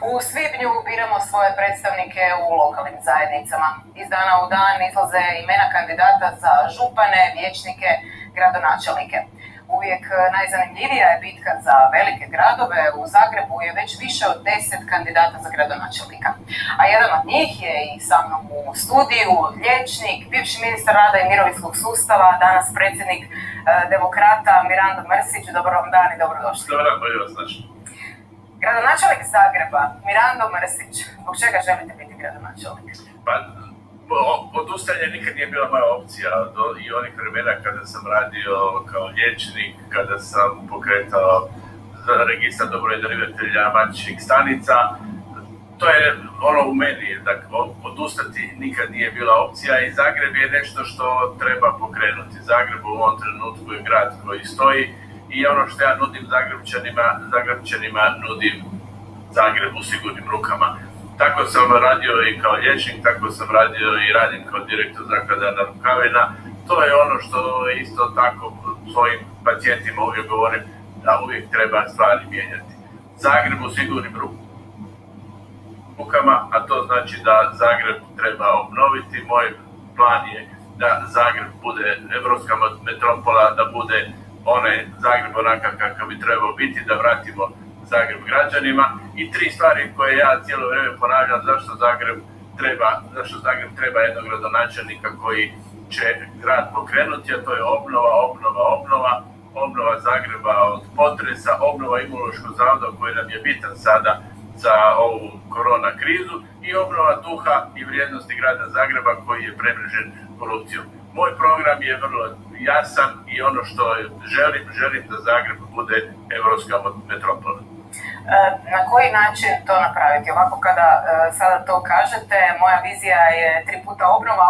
U svibnju biramo svoje predstavnike u lokalnim zajednicama. Iz dana u dan izlaze imena kandidata za župane, vijećnike, gradonačelnike. Uvijek najzanimljivija je bitka za velike gradove. U Zagrebu je već više od 10 kandidata za gradonačelnika. A jedan od njih je i sa mnom u studiju, liječnik, bivši ministar rada i mirovinskog sustava, danas predsjednik Demokrata Mirando Mrsić. Dobar vam dan i dobrodošli. Dobar dan, bolje vas našli. Gradonačelnik Zagreba, Mirando Mrsić. Zbog čega želite biti gradonačelnik? Pa, odustajanje nikad nije bila moja opcija. I onih vremena kada sam radio kao liječnik, kada sam pokretao registar dobrodarivatelja matičnih stanica, to je ono u meni. Dakle, odustati nikad nije bila opcija i Zagreb je nešto što treba pokrenuti. Zagreb u ovom trenutku je grad koji stoji i ono što ja nudim Zagrepčanima nudim Zagreb u sigurnim rukama. Tako sam radio i kao liječnik, tako sam radio i radim kao direktor zaklada na Rukavina. To je ono što isto tako svojim pacijentima uvijek govorim, da uvijek treba stvari mijenjati. Zagreb u sigurnim rukama, a to znači da Zagreb treba obnoviti. Moj plan je da Zagreb bude evropska metropola, da bude onaj Zagreb onakav kakav bi trebao biti, da vratimo Zagreb građanima. I 3 stvari koje ja cijelo vrijeme ponavljam zašto Zagreb treba jednog gradonačelnika koji će grad pokrenuti, a to je obnova Zagreba od potresa, obnova Imunološkog zavoda koji nam je bitan sada za ovu korona krizu i obnova duha i vrijednosti grada Zagreba koji je premrežen korupcijom. Moj program je vrlo jasan i ono što želim da Zagreb bude evropska metropola. Na koji način to napraviti? Ovako kada sada to kažete, moja vizija je 3 puta obnova.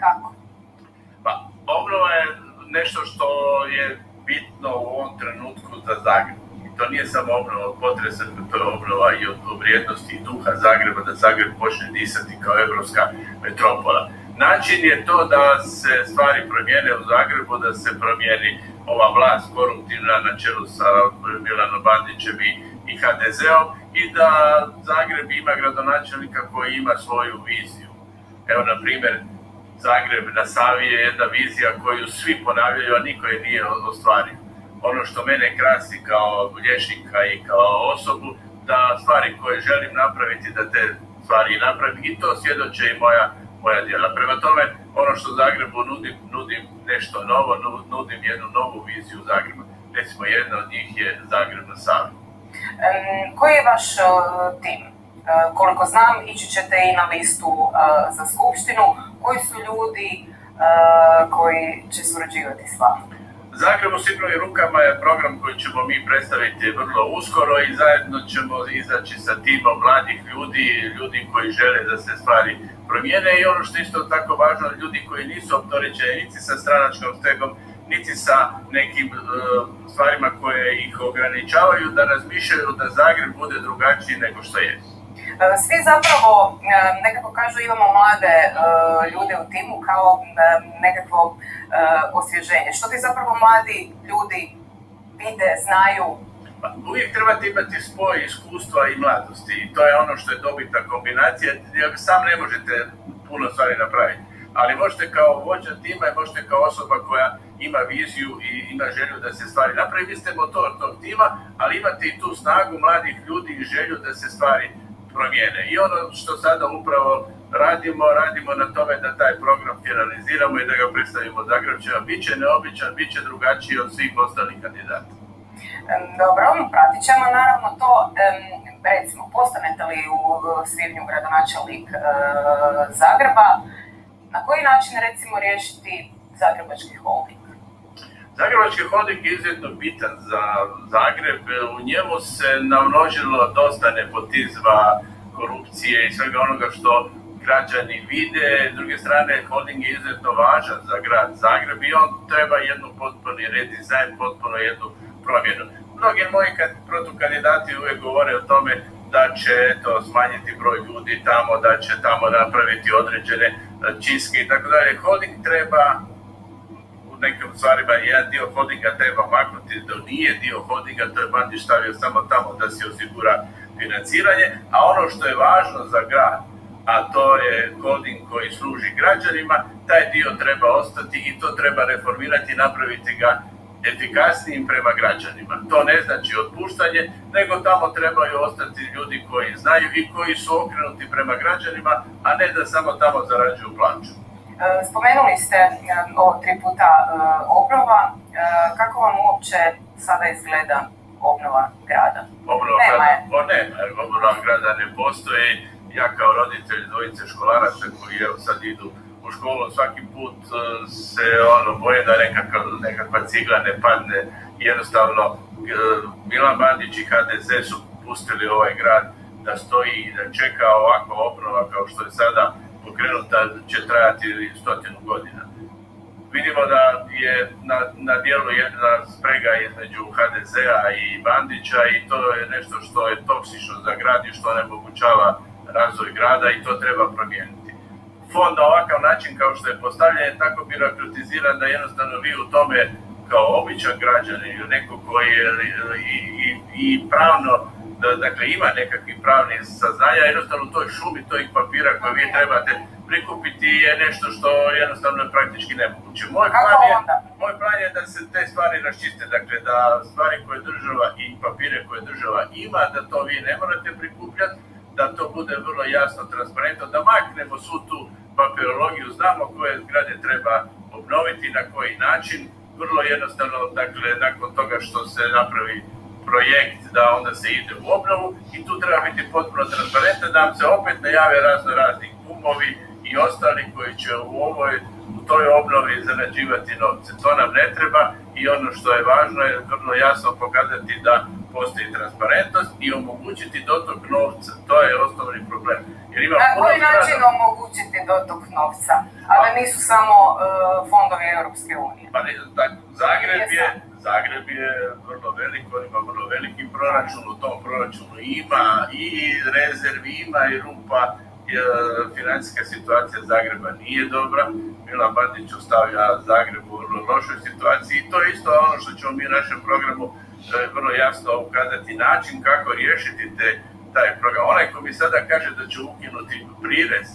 Kako? Pa, obnova je nešto što je bitno u ovom trenutku za Zagreb. I to nije samo obnova od potresa, to je obnova i od vrijednosti i duha Zagreba, da Zagreb počne disati kao evropska metropola. Način je to da se stvari promijene u Zagrebu, da se promijeni ova vlast koruptivna na čelu sa Milanom Bandićem i HDZ-om i da Zagreb ima gradonačelnika koji ima svoju viziju. Evo, na primjer, Zagreb na Savi je jedna vizija koju svi ponavljaju, a niko je nije ostvario. Ono što mene krasi kao liječnika i kao osobu, da stvari koje želim napraviti, da te stvari napravim i to svjedoče i moja djela. Prema tome, ono što Zagrebu nudim nešto novo, nudim jednu novu viziju Zagreba. Recimo, jedna od njih je Zagreb na Savi. Koji je vaš tim? Koliko znam, ići ćete i na listu za skupštinu. Koji su ljudi koji će surađivati s vama? Zagreb u sigurnim rukama je program koji ćemo mi predstaviti vrlo uskoro i zajedno ćemo izaći sa timom mladih ljudi koji žele da se stvari promijene i ono što je isto tako važno, ljudi koji nisu opterećeni niti sa stranačkom stegom, niti sa nekim stvarima koje ih ograničavaju, da razmišljaju da Zagreb bude drugačiji nego što je. Svi zapravo nekako kažu imamo mlade ljude u timu kao nekakvo osvježenje. Što ti zapravo mladi ljudi vide, znaju? Uvijek trebate imati spoj iskustva i mladosti i to je ono što je dobitna kombinacija, jer sam ne možete puno stvari napraviti. Ali možete kao vođa tima i možete kao osoba koja ima viziju i ima želju da se stvari napravi. Vi ste motor tog tima, ali imate i tu snagu mladih ljudi i želju da se stvari promijene. I ono što sada upravo radimo na tome da taj program finaliziramo i da ga predstavimo Zagrepčanima. Biće neobičan, biće drugačiji od svih ostalih kandidata. Dobro, pratit ćemo naravno to. Recimo, postanete li u svibnju gradonačelnik Zagreba, na koji način recimo riješiti Zagrebački holding? Zagrebački holding je izuzetno bitan za Zagreb. U njemu se namnožilo dosta nepotizma, korupcije i svega onoga što građani vide. S druge strane, holding je izuzetno važan za grad Zagreb i on treba jednu potpuni redizajn, potpuno jednu promjenu. Mnogi moji protukandidati uvijek govore o tome da će to smanjiti broj ljudi tamo, da će tamo napraviti određene čistke i tako dalje. Holding treba u nekim stvarima jedan dio hodinga treba maknuti, da nije dio hodinga, to je Bandić stavio samo tamo da se osigura financiranje, a ono što je važno za grad, a to je hoding koji služi građanima, taj dio treba ostati i to treba reformirati i napraviti ga efikasnijim prema građanima. To ne znači otpuštanje, nego tamo trebaju ostati ljudi koji znaju i koji su okrenuti prema građanima, a ne da samo tamo zarađuju plaću. Spomenuli ste ovo 3 puta obnova. Kako vam uopće sada izgleda obnova grada? Obnova grada ne postoji. Ja kao roditelj dvojice školaraca koji sad idu u školu, svaki put se boje da nekakva cigla ne padne. Jednostavno, Milan Bandić i HDZ su pustili ovaj grad da stoji i da čeka ovakva obnova kao što je sada pokrenuta, će trajati 100 godina. Vidimo da je na dijelu jedna sprega između HDZ-a i Bandića i to je nešto što je toksično za grad i što onemogućava razvoj grada i to treba promijeniti. Fond na ovakav način kao što je postavljen je tako birokratiziran da jednostavno vi u tome kao običan građanin ili neko koji je i pravno, dakle ima nekakvih pravnih saznanja, jednostavno u toj šumi tih papira koje vi trebate prikupiti je nešto što jednostavno je praktički nemoguće. Moj plan je da se te stvari raščiste, dakle da stvari koje država i papire koje država ima, da to vi ne morate prikupljati, da to bude vrlo jasno, transparentno, da maknemo svu tu papirologiju, znamo koje zgrade treba obnoviti, na koji način, vrlo jednostavno, dakle, nakon toga što se napravi projekt, da onda se ide u obnovu i tu treba biti potpuno transparentno, da nam se opet ne jave razni kumovi i ostali koji će u toj obnovi zarađivati novce. To nam ne treba i ono što je važno je vrlo jasno pokazati da postoji transparentnost i omogućiti dotok novca. To je osnovni problem. Na koji način omogućiti dotok novca? Ali nisu samo fondovi Europske unije. Zagreb je vrlo velik, on ima vrlo veliki proračun, u tom proračunu ima i rezervi, ima i rupa. Financijska situacija Zagreba nije dobra. Milan Bandić ostavlja Zagreb u vrlo lošoj situaciji i to je isto ono što ćemo mi u našem programu vrlo jasno ukazati način kako riješiti taj program. Onaj ko mi sada kaže da će ukinuti prirez,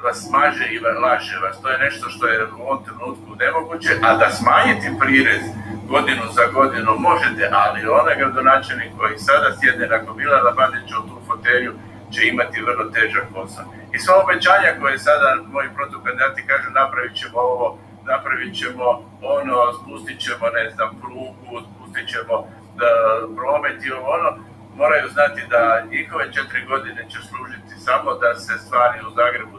vas maže i laže vas. To je nešto što je u ovom trenutku nemoguće, a da smanjiti prirez godinu za godinu možete, ali onaj gradonačelnik koji sada sjedne nakon Milana Bandića u tu fotelju će imati vrlo težak posao. I sva obećanja koje sada moji protokandidati kažu napravit ćemo ovo, napravit ćemo ono, spustit ćemo, prugu, spustit ćemo promet i ono, moraju znati da njihove 4 godine će služiti samo da se stvari u Zagrebu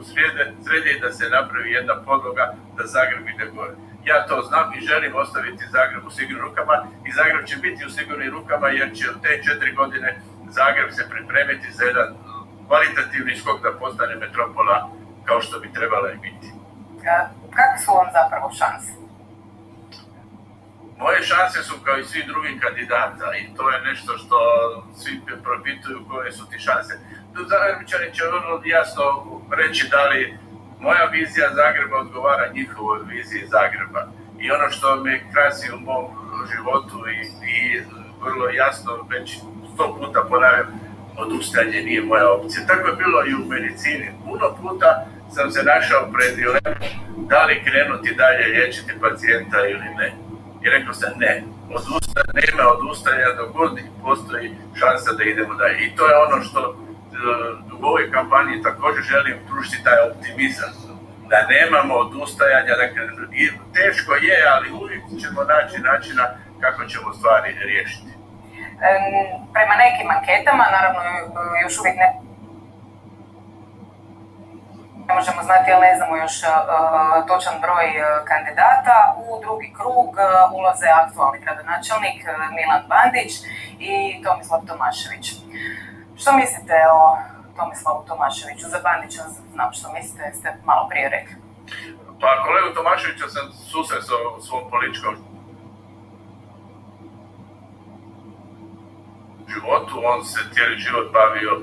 srede i da se napravi jedna podloga da Zagreb ide gore. Ja to znam i želim ostaviti Zagreb u sigurnim rukama i Zagreb će biti u sigurnim rukama jer će u te 4 godine Zagreb se pripremiti za jedan kvalitativni skok da postane metropola kao što bi trebala i biti. Kakve su vam zapravo šanse? Moje šanse su kao i svi drugi kandidata i to je nešto što svi propituju koje su ti šanse. Zagrebičani će vrlo jasno reći da li moja vizija Zagreba odgovara njihovoj viziji Zagreba. I ono što me krasi u mom životu i vrlo jasno već 100 puta ponavljam, odustajanje nije moja opcija. Tako je bilo i u medicini. Puno puta sam se našao pred dilemom da li krenuti dalje liječiti pacijenta ili ne. I rekao sam ne. Nema odustajanja dok god postoji šansa da idemo dalje. I to je ono što u ovoj kampanji također želim pružiti taj optimizam. Da nemamo odustajanja. Dakle, teško je, ali uvijek ćemo naći načina kako ćemo stvari riješiti. Prema nekim anketama, naravno još uvijek ne možemo znati, ali ne znamo još točan broj kandidata, u drugi krug ulaze aktualni gradonačelnik Milan Bandić i Tomislav Tomašević. Što mislite o Tomislavu Tomaševiću? Za Bandića znam što mislite, ste malo prije rekli. Pa kolegu Tomaševića sam susreo u svom političkom životu, on se cijeli život bavio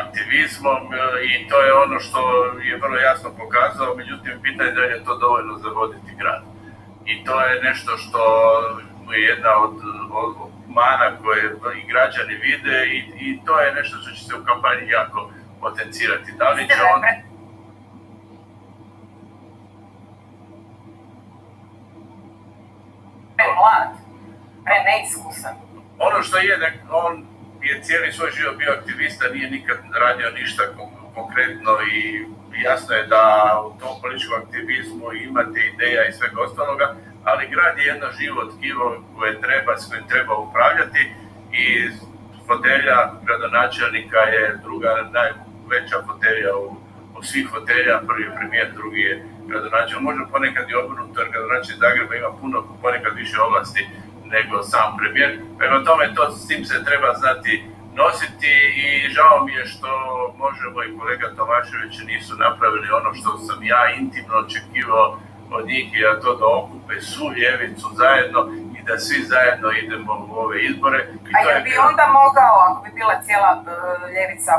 aktivizmom i to je ono što je vrlo jasno pokazao, međutim pitanje da je to dovoljno za voditi grad. I to je nešto što je jedna od mana koje i građani vide i to je nešto što će se u kampanji jako potencirati. Da li će on... Mlad, neiskusan. Ono što je, on je cijeli svoj život bio aktivista, nije nikad radio ništa konkretno i jasno je da u tom političkom aktivizmu imate ideja i svega ostaloga, ali grad je jedno živo tkivo s kojim treba upravljati i fotelja gradonačelnika je druga najveća fotelja od svih fotelja, prvi je premijer, drugi je gradonačelnik. Možda ponekad i obrnuto, jer gradonačelnik Zagreba ima ponekad više ovlasti nego sam premijer. Prema tome, s tim se treba znati nositi i žao mi je što Možemo i kolega Tomašević nisu napravili ono što sam ja intimno očekivao od njih, a to da okupe svu ljevicu zajedno i da svi zajedno idemo u ove izbore. A jel bi onda mogao, ako bi bila cijela ljevica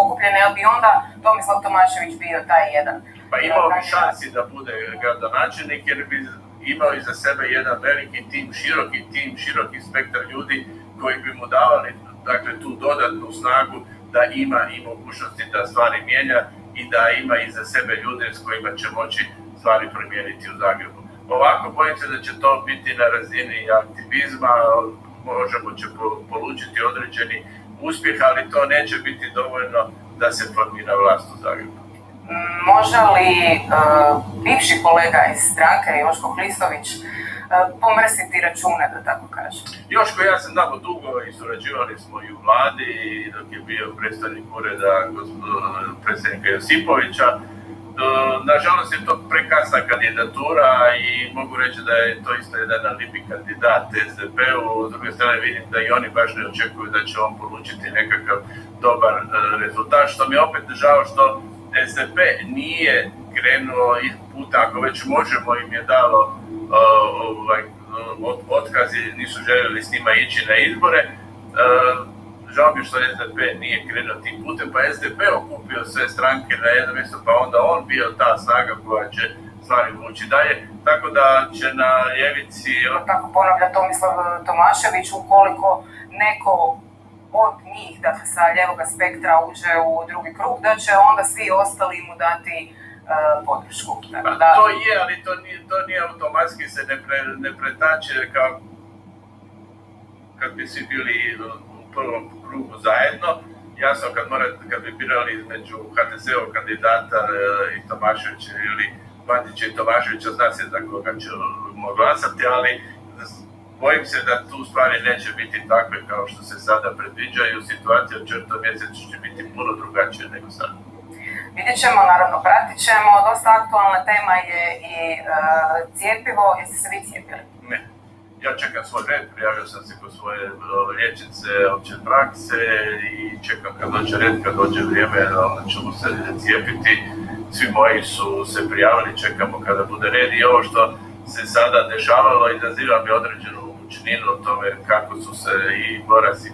okupljena, jel bi onda Tomislav Tomašević bio taj jedan? Pa imao bi šansi da bude gradonačelnik jer bi imao iza sebe jedan veliki tim, široki spektar ljudi koji bi mu davali tu dodatnu snagu da ima i mogućnosti da stvari mijenja i da ima iza sebe ljude s kojima će moći stvari promijeniti u Zagrebu. Ovako bojim se da će to biti na razini aktivizma, Možemo će polučiti određeni uspjeh, ali to neće biti dovoljno da se formira vlast u Zagrebu. Može li bivši kolega iz stranke, Joško Klisović, pomrsiti račune, da tako kažem? Joško, ja sam znamo dugo i surađivali smo i u vladi i dok je bio predstavnik ureda predsjednika Josipovića. Nažalost je to prekasna kandidatura i mogu reći da je to isto jedan alibi kandidat SDP-u. S druge strane vidim da i oni baš ne očekuju da će on polučiti nekakav dobar rezultat, što mi je opet žao što SDP nije krenuo iz puta, ako već Možemo im je dalo otkazi, nisu željeli s njima ići na izbore. Žao mi što SDP nije krenuo tim putem, pa SDP okupio sve stranke na jedno mjesto, pa onda on bio ta snaga koja će stvari vući dalje, tako da će na ljevici... Tako ponavlja Tomislav Tomašević, ukoliko neko od njih, dakle sa ljevog spektra, uđe u drugi krug, da će onda svi ostali mu dati podršku. Da... To je, ali to nije automatski se ne pretače kao kad bi svi bili u prvom krugu zajedno. Jasno, kad bi birali između HDZ-ovog kandidata i Tomaševića ili Bandića i Tomaševića, zna se za koga ćemo glasati, ali bojim se da tu stvari neće biti takve kao što se sada predviđaju. Situacija u 4. mjesecu će biti puno drugačija nego sada. Vidjet ćemo, naravno pratit ćemo. Dosta aktualna tema je i cijepivo. Jeste se vi cijepili? Ne. Ja čekam svoj red, prijavio sam se kod svoje liječnice opće prakse i čekam kad dođe red, kad dođe vrijeme, onda ćemo se cijepiti. Svi moji su se prijavili, čekamo kada bude red i ovo što se sada dešavalo izaziva mi određenu mučninu o tome kako su se i Boras i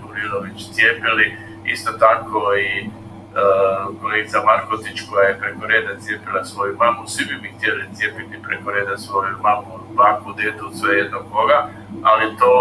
Burilović cijepili, isto tako i kolegica Markotić koja je preko reda cijepila svoju mamu. Svi bi mi htjeli cijepiti preko reda svoju mamu, baku, dedu, svejedno koga, ali to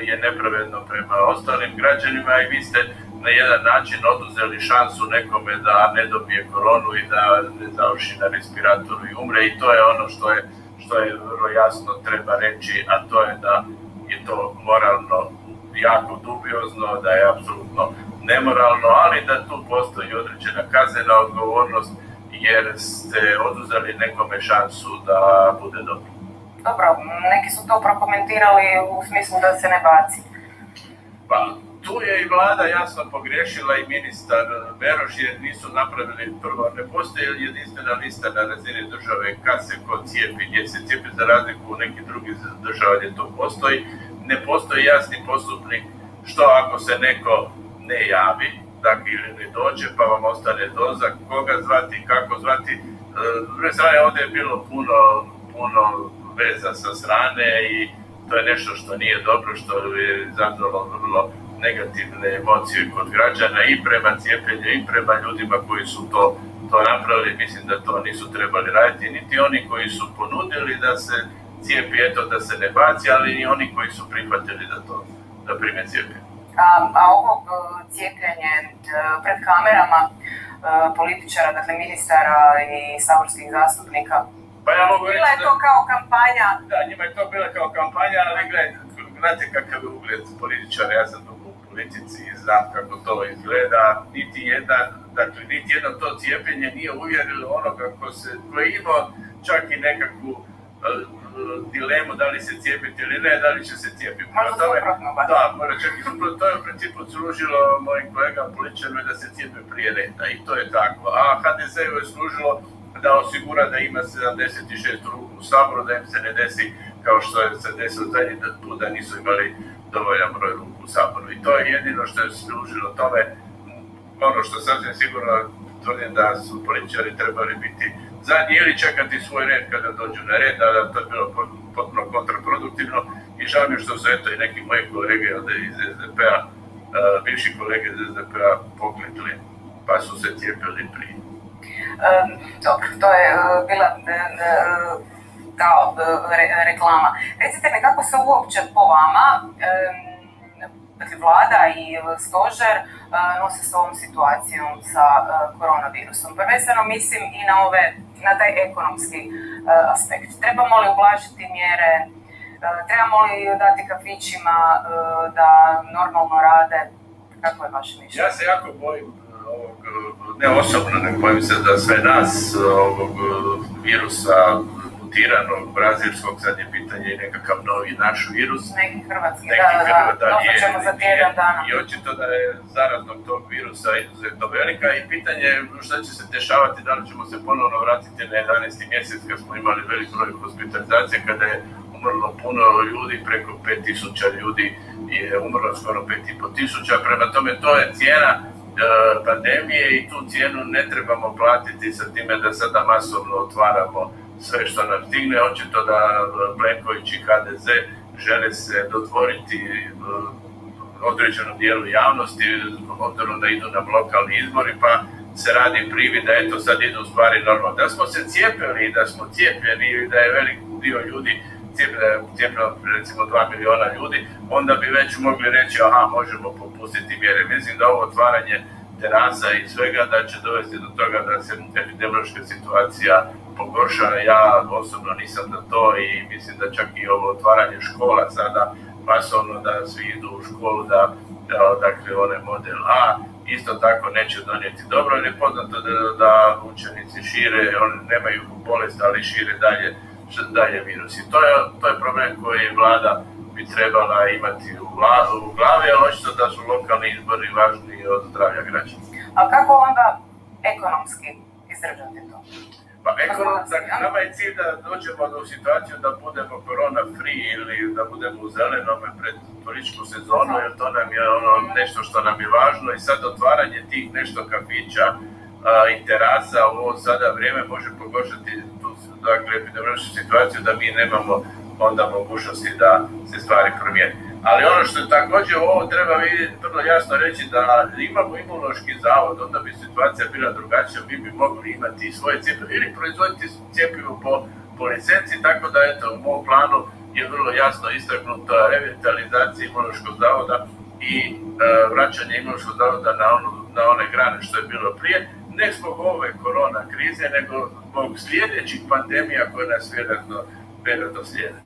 je nepravedno prema ostalim građanima i vi ste na jedan način oduzeli šansu nekome da ne dobije koronu i da ne završi na respiratoru i umre i to je ono što je vrlo jasno treba reći, a to je da je to moralno jako dubiozno, da je apsolutno nemoralno, ali da tu postoji određena kaznena odgovornost jer ste oduzeli nekome šansu da bude dobro. Dobro, neki su to prokomentirali u smislu da se ne baci. Pa, tu je i vlada jasno pogriješila i ministar Beroš jer nisu napravili prvo, ne postoji jedinstvena lista na razini države kad se ko cijepi, gdje se cijepi za razliku u nekih drugih država gdje to postoji. Ne postoji jasni postupnik što ako se neko ne javi, dakle ili ne dođe pa vam ostane doza, koga zvati, kako zvati. S druge strane ovdje je bilo puno veza sa strane i to je nešto što nije dobro, što je izazvalo vrlo negativne emocije kod građana i prema cijepljenju i prema ljudima koji su to napravili. Mislim da to nisu trebali raditi, niti oni koji su ponudili da se cijepi, eto da se ne baci, ali i oni koji su prihvatili da prime cijepljenje. A ovo cijepljenje pred kamerama političara, dakle ministara i saborskih zastupnika, Pa ja mogu reći bila je to kao kampanja? Da, njima je to bila kao kampanja, ali gledajte kakav je ugled političara, ja sam dugo u politici i znam kako to izgleda. Niti jedno to cijepljenje nije uvjerilo onoga ko je imao čak i nekakvu dilemu da li se cijepiti ili ne, da li će se cijepiti. Možda suprotno baš. Da, možda čak i suprotno. To je u principu služilo mojim kolegama političarima da se cijepe prije reda i to je tako. A HDZ-u je služilo da osigura da ima 76 ruku u Saboru, da im se ne desi kao što je se desilo zadnji put da nisu imali dovoljan broj ruku u Saboru. I to je jedino što je služilo tome. Ono što sasvim sigurno tvrdim da su političari trebali biti zadnji ili čekati svoj red kada dođu na red, da to je bilo potpuno kontraproduktivno i žao mi je što su eto i neki moji kolege iz SDP-a, bivši kolege iz SDP-a pokletili pa su se cijepili prije. Dobro, to je bila kao reklama. Recite mi kako se uopće po vama dakle, vlada i stožer nose s ovom situacijom sa koronavirusom. Prvenstveno mislim i na taj ekonomski aspekt. Trebamo li ublažiti mjere, trebamo li dati kafićima da normalno rade? Kako je vaše mišljenje? Ja se jako bojim ovog, ne osobno, nego bojim se da sve nas ovog virusa mutiranog, brazilskog, sad je pitanje nekakav novi naš virus. Neki hrvatski, da, ćemo za tjedan dana. I očito da je zaraznog tog virusa izuzetno velika i pitanje je šta će se dešavati, da li ćemo se ponovno vratiti na 11. mjesec kad smo imali velik broj hospitalizacije, kada je umrlo puno ljudi, preko 5000 ljudi je umrlo, skoro 5500, prema tome to je cijena pandemije i tu cijenu ne trebamo platiti sa time da sada masovno otvaramo sve što nam stigne. Očito da Plenković i HDZ žele se dodvoriti određenom dijelu javnosti, obzirom da idu na lokalni izbori, pa se radi privid da eto sad idu stvari normalno. Da smo se cijepili i da smo cijepljeni i da je velik dio ljudi cijepljeno recimo 2 miliona ljudi, onda bi već mogli reći aha, možemo popustiti mjere. Mislim da ovo otvaranje terasa i svega da će dovesti do toga da se epidemiološka situacija pogorša. Ja osobno nisam za to i mislim da čak i ovo otvaranje škola sada masovno da svi idu u školu, dakle onaj model A, isto tako neće donijeti dobro, jer je poznato da učenici šire, oni nemaju bolest, ali šire dalje virus. I to je problem koji vlada bi trebala imati u glavi, ali očito da su lokalni izbori važniji od zdravlja građana. A kako onda ekonomski izdržati to? Pa nama je cilj da dođemo do situaciju da budemo corona free ili da budemo u zelenome pred turističku sezonu, jer to nam je nešto što nam je važno i sad otvaranje tih nešto kafića i terasa u ovo sada vrijeme može pogoršati tu epidemiološku situaciju da mi nemamo onda mogućnosti da se stvari promijene. Ali ono što je također ovo treba vrlo jasno reći da imamo imunološki zavod, onda bi situacija bila drugačija, mi bi mogli imati svoje cjepivo ili proizvoditi cjepivo po licenci, tako da eto u mom planu je vrlo jasno istaknuta revitalizacija imunološkog zavoda i vraćanje imunološkog zavoda na one grane što je bilo prije, ne zbog ove korona krize, nego zbog sljedećih pandemija koje nas vjerojatno slijede.